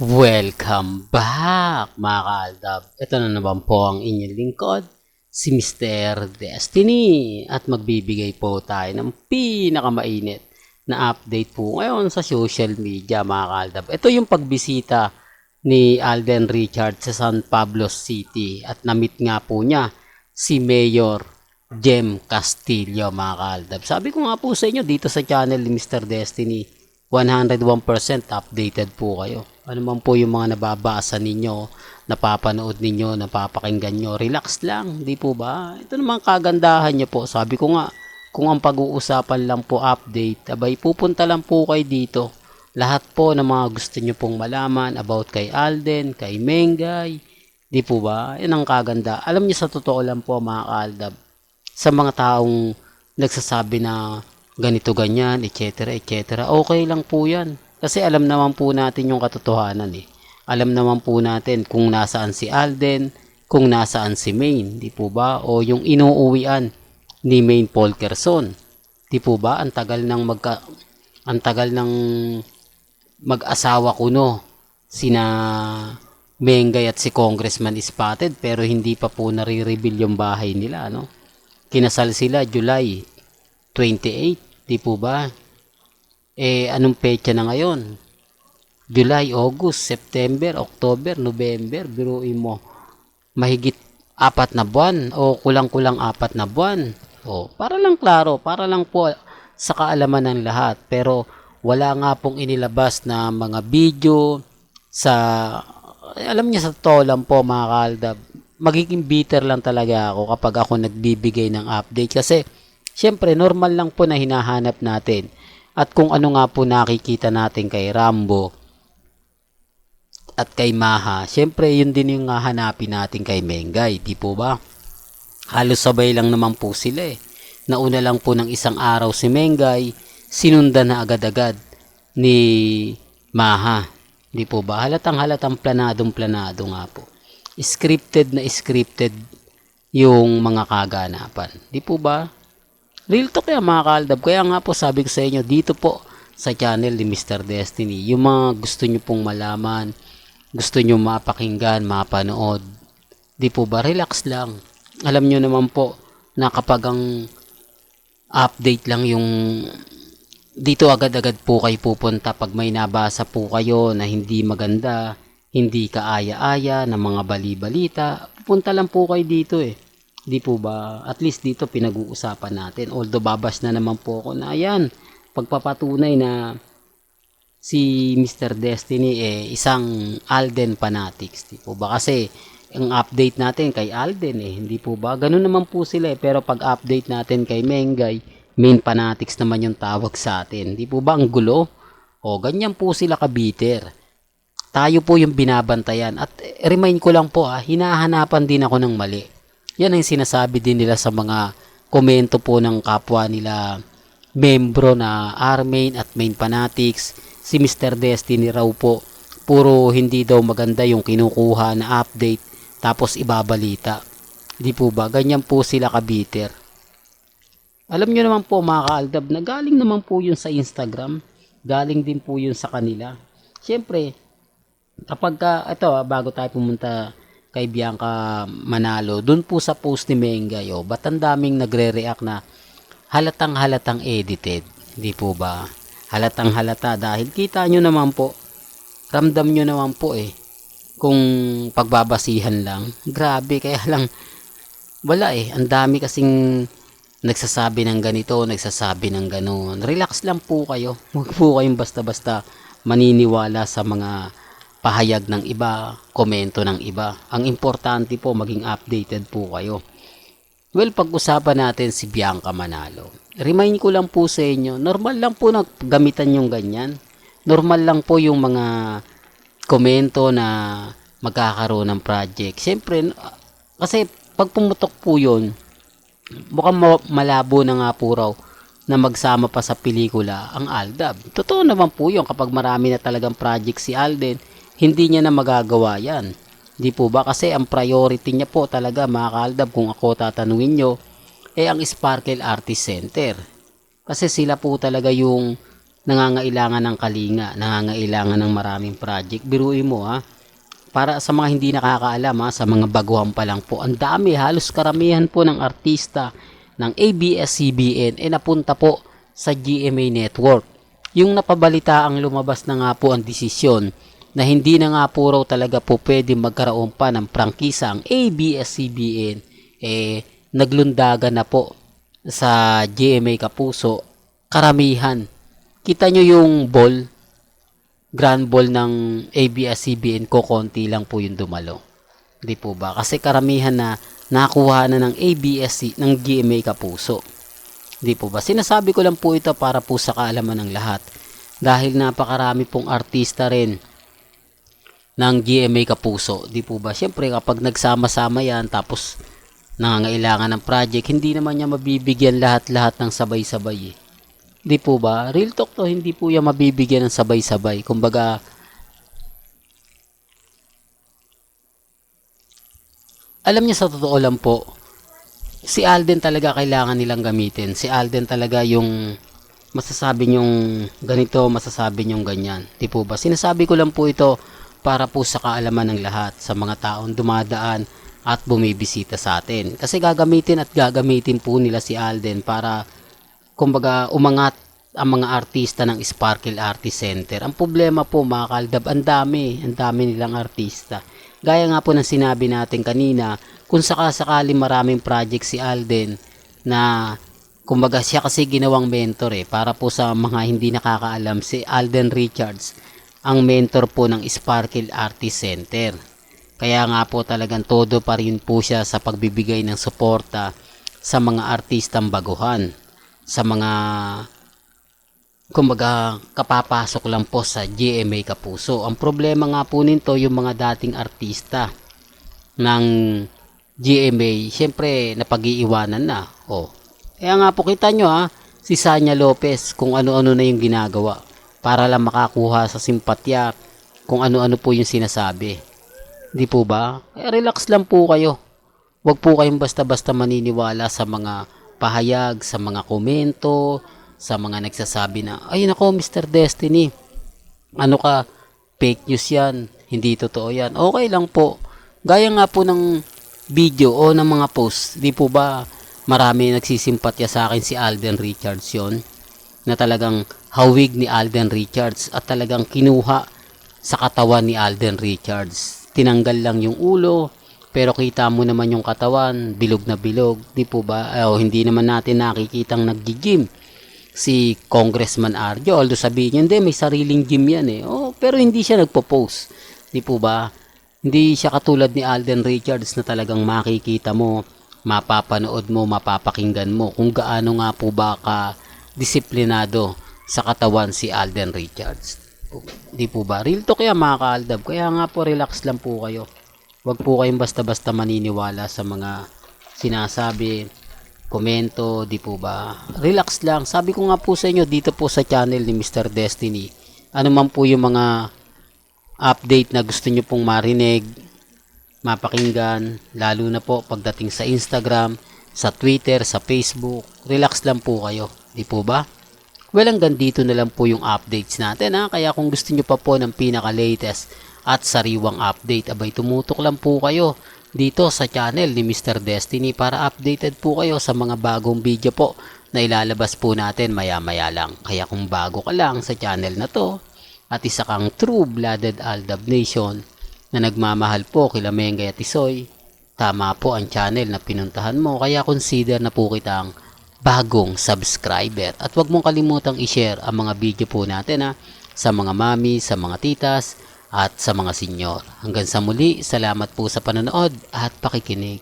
Welcome back mga kaaldab. Ito na naman po ang inyong lingkod, si Mr. Destiny. At magbibigay po tayo ng pinakamainit na update po ngayon sa social media mga kaaldab. Ito yung pagbisita ni Alden Richards sa San Pablo City at na-meet nga po niya si Mayor Jem Castillo mga kaaldab. Sabi ko nga po sa inyo dito sa channel ni Mr. Destiny, 101% updated po kayo. Ano man po yung mga nababasa ninyo, napapanood ninyo, napapakinggan nyo, relax lang, di po ba? Ito naman kagandahan nyo po. Sabi ko nga, kung ang pag-uusapan lang po update, abay pupunta lang po kayo dito. Lahat po ng mga gusto nyo pong malaman about kay Alden, kay Mengay, di po ba? Yan ang kaganda. Alam niyo sa totoo lang po mga kaaldab, sa mga taong nagsasabi na ganito ganyan, etc. etc. Okay lang po yan. Kasi alam naman po natin yung katotohanan eh. Alam naman po natin kung nasaan si Alden, kung nasaan si Maine, di po ba? O yung inuuwian ni Maine Polkerson. Di po ba? Ang tagal ng mag-asawa kuno sina Mengay at si Congressman Spotted pero hindi pa po nare-reveal yung bahay nila, no? Kinasal sila July 28, di po ba? Anong petsa na ngayon? July, August, September, October, November, biruin mo. Mahigit 4 na buwan o kulang-kulang 4 na buwan. Para lang klaro, para lang po sa kaalaman ng lahat. Pero wala nga pong inilabas na mga video sa, alam niya sa totoo lang po mga kaaldab, magiging bitter lang talaga ako kapag ako nagbibigay ng update. Kasi syempre normal lang po na hinahanap natin. At kung ano nga po nakikita natin kay Rambo at kay Maha, syempre yun din yung hanapin natin kay Mengay, di po ba? Halos sabay lang naman po sila eh. Nauna lang po ng isang araw si Mengay, sinundan na agad-agad ni Maha, di po ba? Halatang planadong-planado nga po. Scripted na scripted yung mga kaganapan, di po ba? Real talk yan mga kaaldab. Kaya nga po sabi ko sa inyo dito po sa channel ni Mr. Destiny, yung mga gusto nyo pong malaman, gusto nyo mapakinggan, mapanood, di po ba, relax lang. Alam nyo naman po na kapag ang update lang yung dito agad-agad po kayo pupunta pag may nabasa po kayo na hindi maganda, hindi kaaya-aya na mga bali-balita, pupunta lang po kayo dito eh. Di po ba? At least dito pinag-uusapan natin. Although babas na naman po ako na ayan, pagpapatunay na si Mr. Destiny isang Alden fanatics. Di po ba? Kasi ang update natin kay Alden hindi po ba? Ganun naman po sila pero pag update natin kay Mengay, main fanatics naman yung tawag sa atin. Di po ba? Ang gulo. Ganyan po sila kabiter. Tayo po yung binabantayan. At remind ko lang po hinahanapan din ako ng mali. Yan ang sinasabi din nila sa mga komento po ng kapwa nila membro na R-Main at Main Fanatics. Si Mr. Destiny raw po, puro hindi daw maganda yung kinukuha na update tapos ibabalita. Di po ba? Ganyan po sila kabiter. Alam nyo naman po mga kaaldab na galing naman po yun sa Instagram. Galing din po yun sa kanila. Siyempre, kapag ito bago tayo pumunta kay Bianca Manalo, dun po sa post ni Mengay, ba't ang daming nagre-react na halatang edited, di po ba? Halatang halata dahil kita nyo naman po, ramdam nyo naman po kung pagbabasihan lang, grabe, kaya lang wala ang dami kasing nagsasabi ng ganito, nagsasabi ng ganon. Relax lang po kayo, huwag po kayong basta-basta maniniwala sa mga pahayag ng iba, komento ng iba. Ang importante po maging updated po kayo. Well, pag-usapan natin si Bianca Manalo. Remind ko lang po sa inyo, normal lang po na gamitan yung ganyan. Normal lang po yung mga komento na magkakaroon ng project. Siyempre, kasi pag pumutok po yun, mukhang malabo na nga po raw na magsama pa sa pelikula ang Aldab. Totoo naman po yun kapag marami na talagang project si Alden, hindi niya na magagawa yan. Di po ba? Kasi ang priority niya po talaga mga kaaldab, kung ako tatanungin nyo, ang Sparkle Artist Center. Kasi sila po talaga yung nangangailangan ng kalinga, nangangailangan ng maraming project. Biruin mo para sa mga hindi nakakaalam sa mga baguhan pa lang po, ang dami, halos karamihan po ng artista ng ABS-CBN napunta po sa GMA Network. Yung napabalita ang lumabas na nga po ang desisyon na hindi na nga po raw talaga po pwede magkaroon pa ng prangkisa ang ABS-CBN, naglundagan na po sa GMA Kapuso karamihan. Kita nyo yung grand ball ng ABS-CBN ko, konti lang po yung dumalo. Di po ba? Kasi karamihan na nakuha na ng ng GMA Kapuso. Di po ba? Sinasabi ko lang po ito para po sa kaalaman ng lahat. Dahil napakarami pong artista rin ng GMA Kapuso. Di po ba? Siyempre kapag nagsama-sama yan tapos nangangailangan ng project, hindi naman niya mabibigyan lahat-lahat ng sabay-sabay. Di po ba? Real talk to, hindi po yan mabibigyan ng sabay-sabay. Kumbaga, alam niya, sa totoo lang po, si Alden talaga kailangan nilang gamitin. Si Alden talaga yung masasabi nyong ganito, masasabi nyong ganyan. Di po ba? Sinasabi ko lang po ito para po sa kaalaman ng lahat, sa mga taong dumadaan at bumibisita sa atin. Kasi gagamitin po nila si Alden para, kumbaga, umangat ang mga artista ng Sparkle Artist Center. Ang problema po mga kaaldab, ang dami nilang artista. Gaya nga po ng sinabi natin kanina, kung sakasakali maraming project si Alden na, kumbaga, siya kasi ginawang mentor para po sa mga hindi nakakaalam, si Alden Richards ang mentor po ng Sparkle Artist Center. Kaya nga po talagang todo pa rin po siya sa pagbibigay ng suporta sa mga artistang baguhan, sa mga, kumbaga, kapapasok lang po sa GMA Kapuso. Ang problema nga po nito, yung mga dating artista ng GMA, syempre napag-iiwanan na. Kaya nga po kita nyo si Sanya Lopez, kung ano-ano na yung ginagawa para lang makakuha sa simpatya, kung ano-ano po yung sinasabi. Di po ba? Relax lang po kayo. Huwag po kayong basta-basta maniniwala sa mga pahayag, sa mga komento, sa mga nagsasabi na, ay nako Mr. Destiny, ano ka, fake news yan, hindi totoo yan. Okay lang po. Gaya nga po ng video o ng mga post, di po ba marami nagsisimpatya sa akin si Alden Richards yon, na talagang hawig ni Alden Richards at talagang kinuha sa katawan ni Alden Richards. Tinanggal lang yung ulo, pero kita mo naman yung katawan, bilog na bilog, di po ba? Hindi naman natin nakikitang nag-gym si Congressman Arjo, although sabihin niya, hindi, may sariling gym yan pero hindi siya nagpo-post, di po ba? Hindi siya katulad ni Alden Richards na talagang makikita mo, mapapanood mo, mapapakinggan mo kung gaano nga po ba ka disiplinado sa katawan si Alden Richards. Di po ba? Real talk yan mga kaaldab. Kaya nga po, relax lang po kayo. Huwag po kayong basta-basta maniniwala sa mga sinasabi, komento, di po ba? Relax lang. Sabi ko nga po sa inyo dito po sa channel ni Mr. Destiny, ano man po yung mga update na gusto nyo pong marinig, mapakinggan, lalo na po pagdating sa Instagram, sa Twitter, sa Facebook, relax lang po kayo. Di po ba? Well, hanggang dito na lang po yung updates natin Kaya kung gusto nyo pa po ng pinaka-latest at sariwang update, abay tumutok lang po kayo dito sa channel ni Mr. Destiny para updated po kayo sa mga bagong video po na ilalabas po natin maya-maya lang. Kaya kung bago ka lang sa channel na to at isa kang true-blooded Aldab Nation na nagmamahal po kila Mengay at Isoy, tama po ang channel na pinuntahan mo, kaya consider na po kitang bagong subscriber. At huwag mong kalimutang i-share ang mga video po natin sa mga mami, sa mga titas, at sa mga senyor. Hanggang sa muli, salamat po sa panonood at pakikinig.